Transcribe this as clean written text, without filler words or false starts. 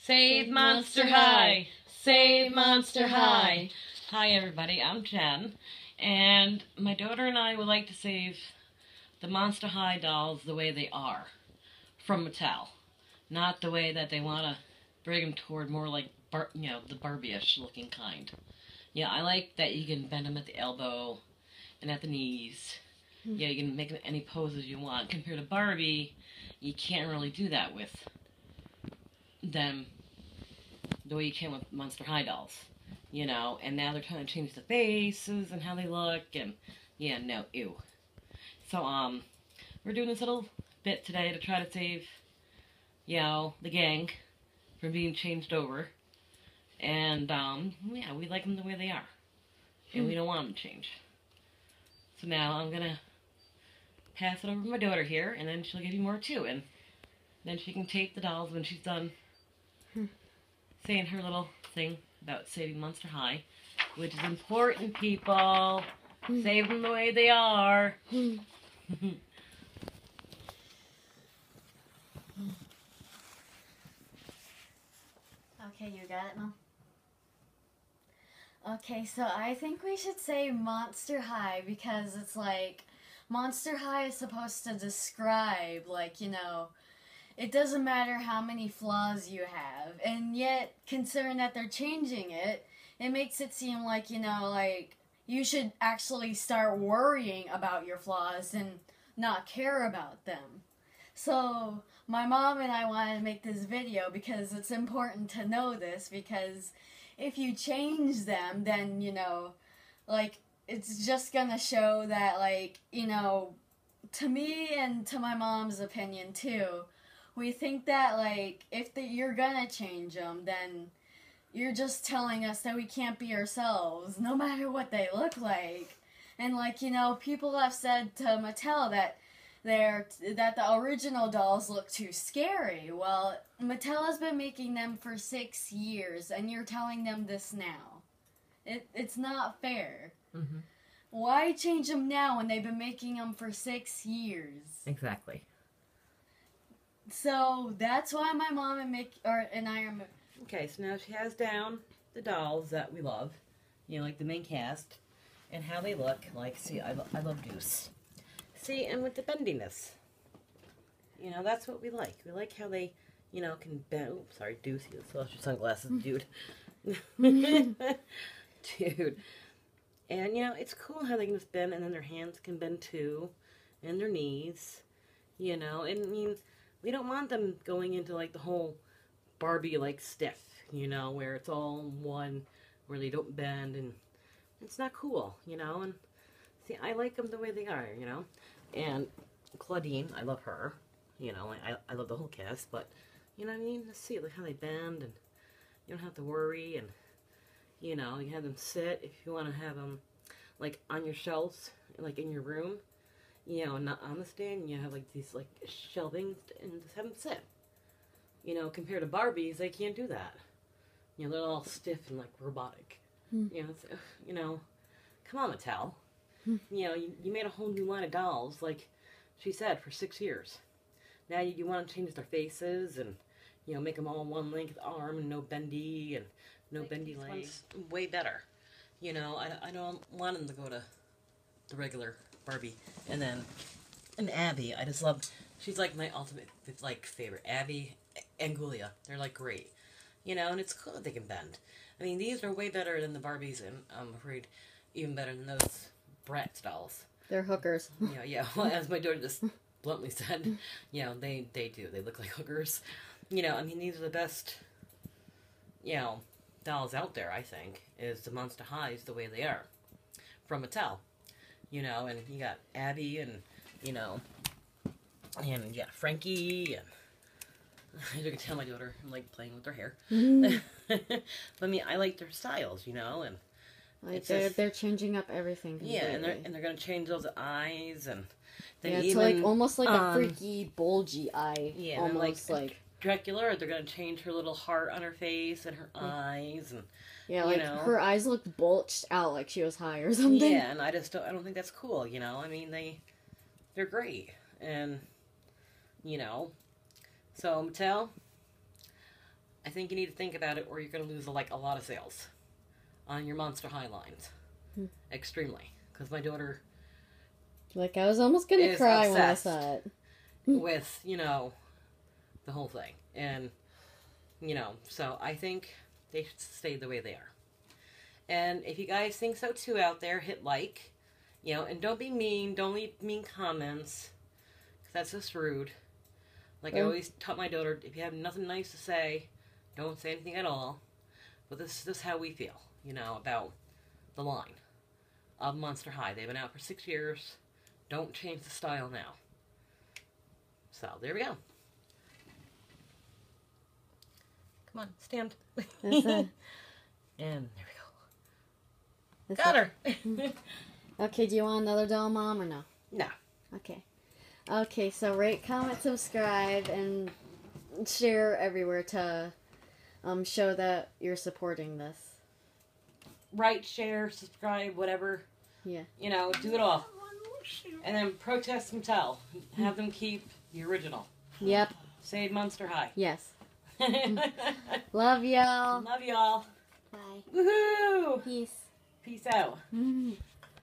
Save Monster High! Save Monster High! Hi everybody, I'm Jen, and my daughter and I would like to save the Monster High dolls the way they are from Mattel. Not the way that they want to bring them toward more like, the Barbie-ish looking kind. Yeah, I like that you can bend them at the elbow and at the knees. Yeah, you can make them any poses you want. Compared to Barbie, you can't really do that with them the way you can with Monster High dolls. You know, and now they're trying to change the faces and how they look, and yeah, no, ew. So, we're doing this little bit today to try to save, the gang from being changed over. And, yeah, we like them the way they are. And we don't want them to change. So now I'm gonna pass it over to my daughter here, and then she'll give you more too, and then she can tape the dolls when she's done saying her little thing about saving Monster High, which is important, people. Save them the way they are. Okay, you got it, Mom? Okay, so I think we should say Monster High because it's like, Monster High is supposed to describe, it doesn't matter how many flaws you have, and yet, considering that they're changing it, it makes it seem like, you should actually start worrying about your flaws and not care about them. So, my mom and I wanted to make this video because it's important to know this, because if you change them, then, it's just gonna show that, to me and to my mom's opinion, too, we think that, if you're gonna change them, then you're just telling us that we can't be ourselves, no matter what they look like. And, people have said to Mattel that the original dolls look too scary. Well, Mattel has been making them for 6 years, and you're telling them this now. It's not fair. Mm-hmm. Why change them now when they've been making them for 6 years? Exactly. So that's why my mom and I are. Okay, so now she has down the dolls that we love, like the main cast, and how they look. See, I love Deuce. See, and with the bendiness, that's what we like. We like how they, can bend. Oh, sorry, Deuce. You lost your sunglasses, dude. Dude. And, it's cool how they can just bend, and then their hands can bend too, and their knees, and it means we don't want them going into, the whole Barbie, stiff, where it's all one, where they don't bend, and it's not cool, and see, I like them the way they are, and Claudine, I love her, I love the whole cast, but, you see, look how they bend, and you don't have to worry, and, you have them sit if you want to have them, on your shelves, in your room, not on the stand. You have, these, shelving, and just have them sit. Compared to Barbies, they can't do that. They're all stiff and, robotic. It's, come on, Mattel. You made a whole new line of dolls, like she said, for 6 years. Now you want to change their faces and, make them all one length arm and no bendy and no bendy legs. Way better. I don't want them to go to the regular Barbie. And then, Abby, I just love, she's my ultimate, favorite. Abby and Gulia, they're great. And it's cool that they can bend. I mean, these are way better than the Barbies, and I'm afraid even better than those Bratz dolls. They're hookers. Yeah, well, as my daughter just bluntly said, they do. They look like hookers. These are the best, dolls out there, I think, is the Monster Highs the way they are. From Mattel. And you got Abby and, and you got Frankie, and you can tell my daughter, I'm, playing with her hair. But, I like their styles, and they're changing up everything completely. Yeah, and they're going to change those eyes, and then it's almost like a freaky, bulgy eye. Yeah, almost like Dracula, they're going to change her little heart on her face and her eyes, and her eyes looked bulged out like she was high or something. Yeah, and I don't think that's cool, they're great, and so Mattel, I think you need to think about it, or you're going to lose like a lot of sales on your Monster High lines. Extremely, because my daughter Like, I was almost gonna is cry when I obsessed saw it. with, you know, the whole thing. And, you know, so I think they should stay the way they are. And if you guys think so too out there, hit like, you know, and don't be mean. Don't leave mean comments, because that's just rude. Like I always taught my daughter, if you have nothing nice to say, don't say anything at all. But this is how we feel, you know, about the line of Monster High. They've been out for 6 years. Don't change the style now. So, there we go. Come on, stand. That's And there we go. that's Got her. Okay, do you want another doll, Mom, or no? No. Okay. Okay, so rate, comment, subscribe, and share everywhere to show that you're supporting this. Write, share, subscribe, whatever. Yeah. You know, do it all. And then protest and tell. Have them keep the original. Yep. Save Monster High. Yes. Love y'all. Love y'all. Bye. Woohoo! Peace. Peace out.